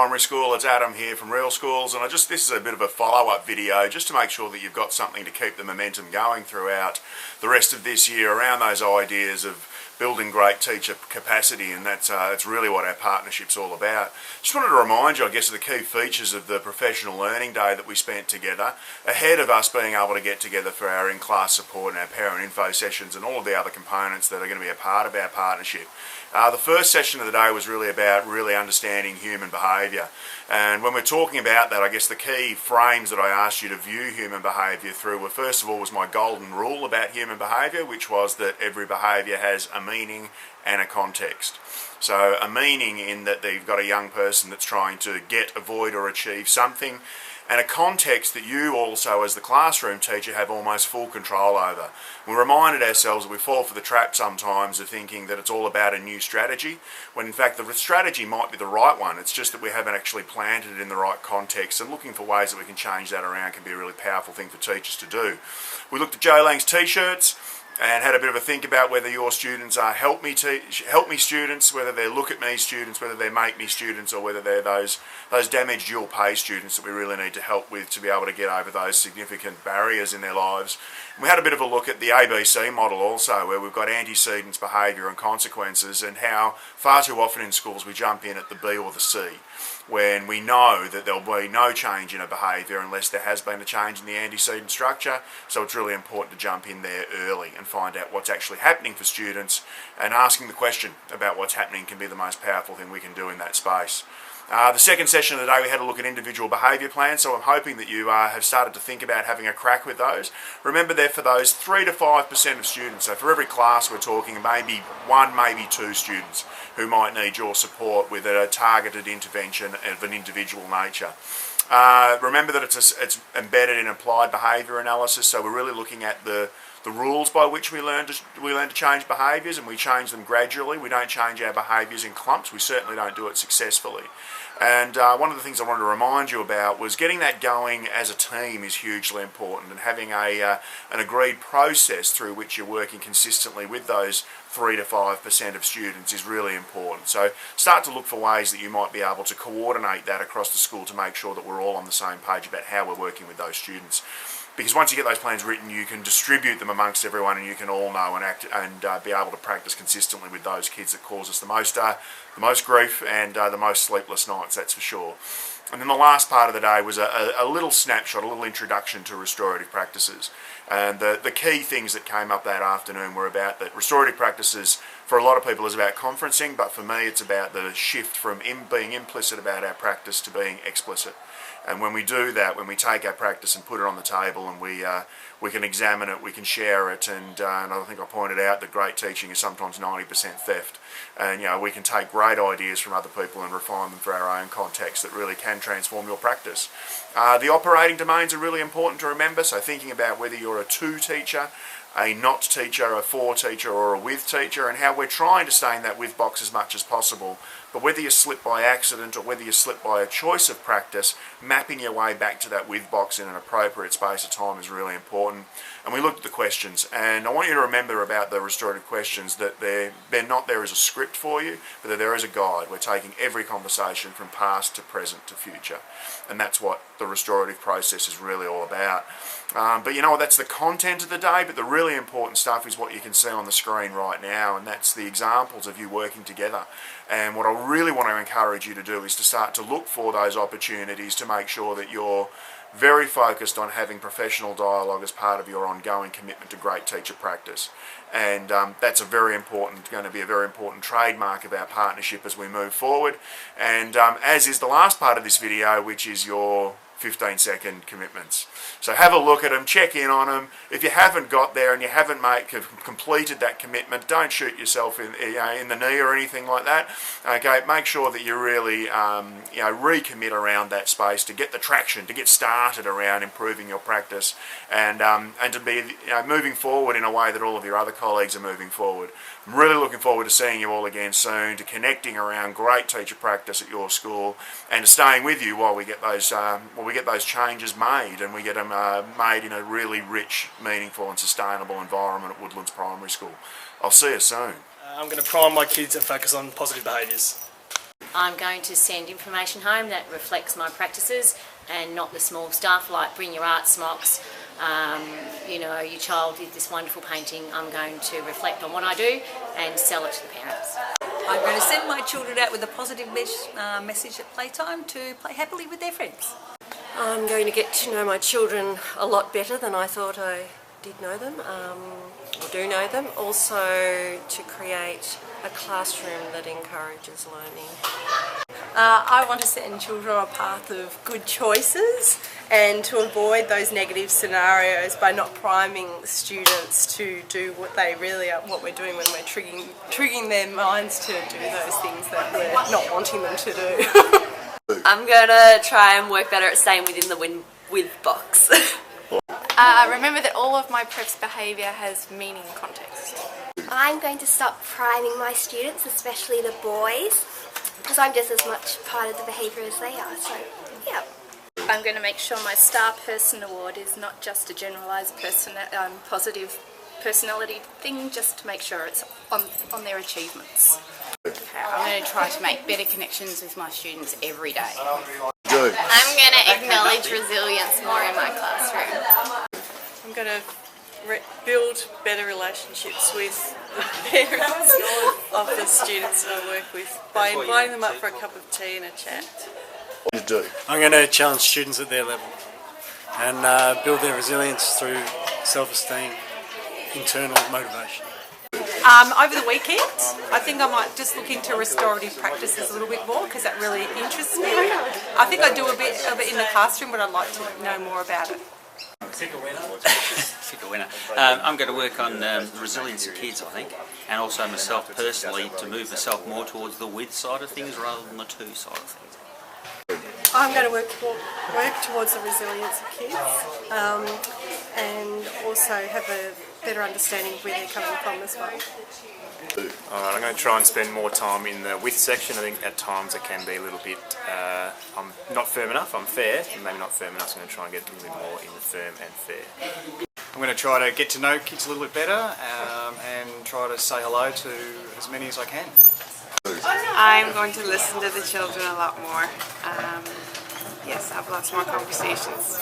Primary School. It's Adam here from Real Schools, and this is a bit of a follow-up video just to make sure that you've got something to keep the momentum going throughout the rest of this year around those ideas of building great teacher capacity, and that's really what our partnership's all about. Just wanted to remind you, I guess, of the key features of the professional learning day that we spent together ahead of us being able to get together for our in-class support and our parent info sessions and all of the other components that are going to be a part of our partnership. The first session of the day was really about understanding human behaviour, and when we're talking about that, I guess the key frames that I asked you to view human behaviour through were, first of all, was my golden rule about human behaviour, which was that every behaviour has a meaning and a context. So a meaning in that you've got a young person that's trying to get, avoid or achieve something, and a context that you also as the classroom teacher have almost full control over. We reminded ourselves that we fall for the trap sometimes of thinking that it's all about a new strategy, when in fact the strategy might be the right one. It's just that we haven't actually planted it in the right context, and looking for ways that we can change that around can be a really powerful thing for teachers to do. We looked at Joe Lang's t-shirts and had a bit of a think about whether your students are help me students, whether they're look at me students, whether they're make me students, or whether they're those damaged dual pay students that we really need to help with to be able to get over those significant barriers in their lives. And we had a bit of a look at the ABC model also, where we've got antecedents, behaviour and consequences, and how far too often in schools we jump in at the B or the C, when we know that there'll be no change in a behaviour unless there has been a change in the antecedent structure. So it's really important to jump in there early and find out what's actually happening for students, and asking the question about what's happening can be the most powerful thing we can do in that space. The second session of the day we had a look at individual behaviour plans, so I'm hoping that you have started to think about having a crack with those. Remember, they're for those 3 to 5% of students, so for every class we're talking maybe 1, maybe 2 students who might need your support with a targeted intervention of an individual nature. Remember that it's embedded in applied behaviour analysis, so we're really looking at the rules by which we learn to change behaviours, and we change them gradually. We don't change our behaviours in clumps. We certainly don't do it successfully. And one of the things I wanted to remind you about was getting that going as a team is hugely important, and having an agreed process through which you're working consistently with those 3 to 5% of students is really important. So start to look for ways that you might be able to coordinate that across the school to make sure that we're all on the same page about how we're working with those students. Because once you get those plans written, you can distribute them amongst everyone, and you can all know and act and be able to practice consistently with those kids that cause us the most grief and the most sleepless nights, that's for sure. And then the last part of the day was a little snapshot, a little introduction to restorative practices. And the key things that came up that afternoon were about that restorative practices, for a lot of people, is about conferencing, but for me it's about the shift from being implicit about our practice to being explicit. And when we do that, when we take our practice and put it on the table, and we can examine it, we can share it, and I think I pointed out that great teaching is sometimes 90% theft. And we can take great ideas from other people and refine them for our own context that really can transform your practice. The operating domains are really important to remember, so thinking about whether you're a to teacher, a not teacher, a for teacher, or a with teacher, and how we're trying to stay in that with box as much as possible. But whether you slip by accident or whether you slip by a choice of practice, mapping your way back to that with box in an appropriate space of time is really important. And we looked at the questions, and I want you to remember about the restorative questions that they're not there as a script for you, but they're there as a guide. We're taking every conversation from past to present to future, and that's what the restorative process is really all about. But you know what, that's the content of the day, but the really important stuff is what you can see on the screen right now, and that's the examples of you working together. And what I really want to encourage you to do is to start to look for those opportunities to make sure that you're very focused on having professional dialogue as part of your ongoing commitment to great teacher practice. And that's going to be a very important trademark of our partnership as we move forward. And as is the last part of this video, which is your 15-second commitments. So have a look at them, check in on them. If you haven't got there and you haven't completed that commitment, don't shoot yourself in the knee or anything like that. Okay, make sure that you really recommit around that space to get the traction, to get started around improving your practice, and to be moving forward in a way that all of your other colleagues are moving forward. I'm really looking forward to seeing you all again soon, to connecting around great teacher practice at your school, and to staying with you while we get those changes made, and we get them made in a really rich, meaningful and sustainable environment at Woodlands Primary School. I'll see you soon. I'm going to prime my kids and focus on positive behaviours. I'm going to send information home that reflects my practices and not the small stuff like bring your art smocks, you know, your child did this wonderful painting. I'm going to reflect on what I do and sell it to the parents. I'm going to send my children out with a positive message at playtime to play happily with their friends. I'm going to get to know my children a lot better than I thought I did know them, or do know them. Also to create a classroom that encourages learning. I want to send children on a path of good choices and to avoid those negative scenarios by not priming students to do what they really are, what we're doing when we're triggering their minds to do those things that we're not wanting them to do. I'm going to try and work better at staying within the with box. Remember that all of my prep's behaviour has meaning and context. I'm going to stop priming my students, especially the boys, because I'm just as much part of the behaviour as they are, so yeah. I'm going to make sure my Star Person Award is not just a generalised positive personality thing, just to make sure it's on their achievements. I'm going to try to make better connections with my students every day. I'm going to acknowledge resilience more in my classroom. I'm going to build better relationships with the parents of the students that I work with by inviting them up for a cup of tea and a chat. I'm going to challenge students at their level and build their resilience through self-esteem, internal motivation. Over the weekend, I think I might just look into restorative practices a little bit more because that really interests me. I think I do a bit of it in the classroom, but I'd like to know more about it. Pick a winner. I'm going to work on the resilience of kids, I think, and also myself personally to move myself more towards the with side of things rather than the to side of things. I'm going to work towards the resilience of kids and also have a better understanding of where they're coming from as well. I'm going to try and spend more time in the with section. I think at times it can be a little bit, I'm not firm enough, I'm fair, maybe not firm enough, so I'm going to try and get a little bit more in the firm and fair. I'm going to try to get to know kids a little bit better and try to say hello to as many as I can. I'm going to listen to the children a lot more. Yes, have lots more conversations.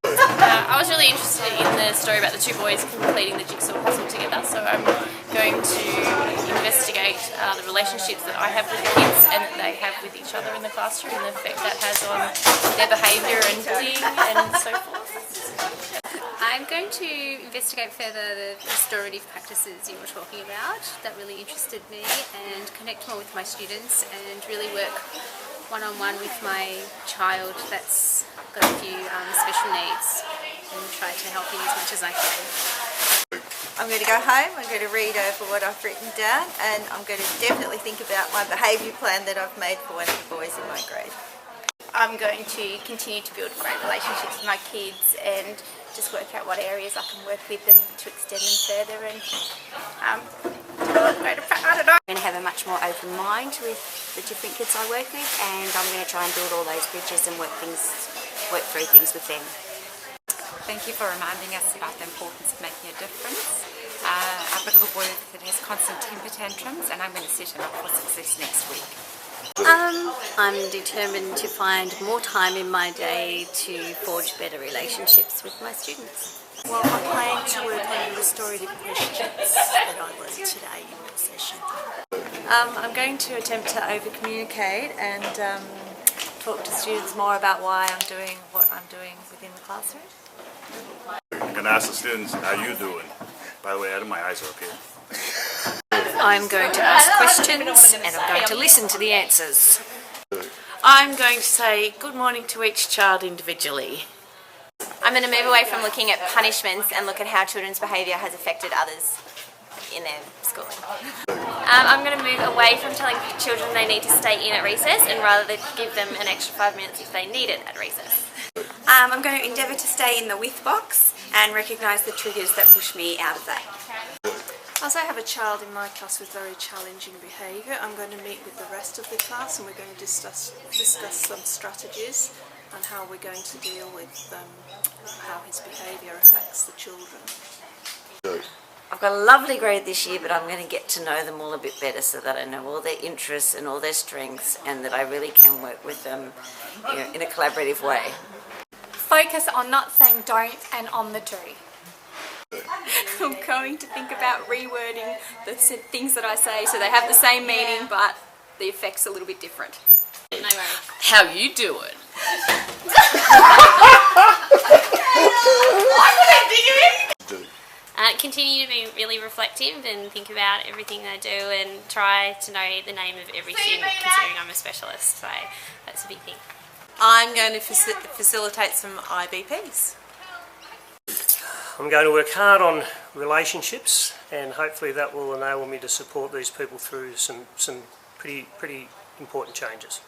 I was really interested in the story about the two boys completing the jigsaw puzzle together, so I'm going to investigate the relationships that I have with the kids and that they have with each other in the classroom and the effect that has on their behaviour and bullying and so forth. I'm going to investigate further the restorative practices you were talking about. That really interested me, and connect more with my students and really work one-on-one with my child that's got a few special needs and try to help him as much as I can. I'm going to go home, I'm going to read over what I've written down, and I'm going to definitely think about my behaviour plan that I've made for one of the boys in my grade. I'm going to continue to build great relationships with my kids and just work out what areas I can work with them to extend them further and develop greater practice. I don't know. I'm going to have a much more open mind with the different kids I work with, and I'm going to try and build all those bridges and work through things with them. Thank you for reminding us about the importance of making a difference. I've got a little boy that has constant temper tantrums, and I'm going to set him up for success next week. I'm determined to find more time in my day to forge better relationships with my students. Well, I'm planning to work on the restorative questions that I learned today in the session. I'm going to attempt to over-communicate and talk to students more about why I'm doing what I'm doing within the classroom. I'm going to ask the students, how you doing? By the way, my eyes are up here. I'm going to ask questions and I'm going to listen to the answers. I'm going to say good morning to each child individually. I'm going to move away from looking at punishments and look at how children's behaviour has affected others in their schooling. I'm going to move away from telling children they need to stay in at recess and rather than give them an extra 5 minutes if they need it at recess. I'm going to endeavour to stay in the with box and recognise the triggers that push me out of that. As I have a child in my class with very challenging behaviour, I'm going to meet with the rest of the class and we're going to discuss some strategies on how we're going to deal with how his behaviour affects the children. I've got a lovely grade this year, but I'm going to get to know them all a bit better so that I know all their interests and all their strengths, and that I really can work with them, you know, in a collaborative way. Focus on not saying don't and on the do. I'm going to think about rewording the things that I say so they have the same meaning but the effect's a little bit different. How you doing? Continue to be really reflective and think about everything I do and try to know the name of every student considering I'm a specialist, so that's a big thing. I'm going to facilitate some IBPs. I'm going to work hard on relationships, and hopefully that will enable me to support these people through some pretty important changes.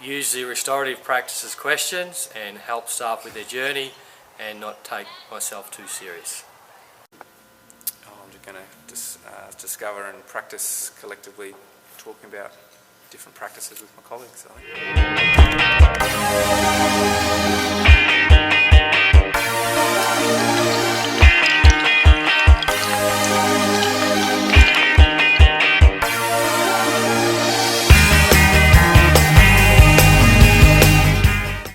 Use the restorative practices questions and help staff with their journey and not take myself too serious. I'm just going to discover and practice collectively, talking about different practices with my colleagues. I think.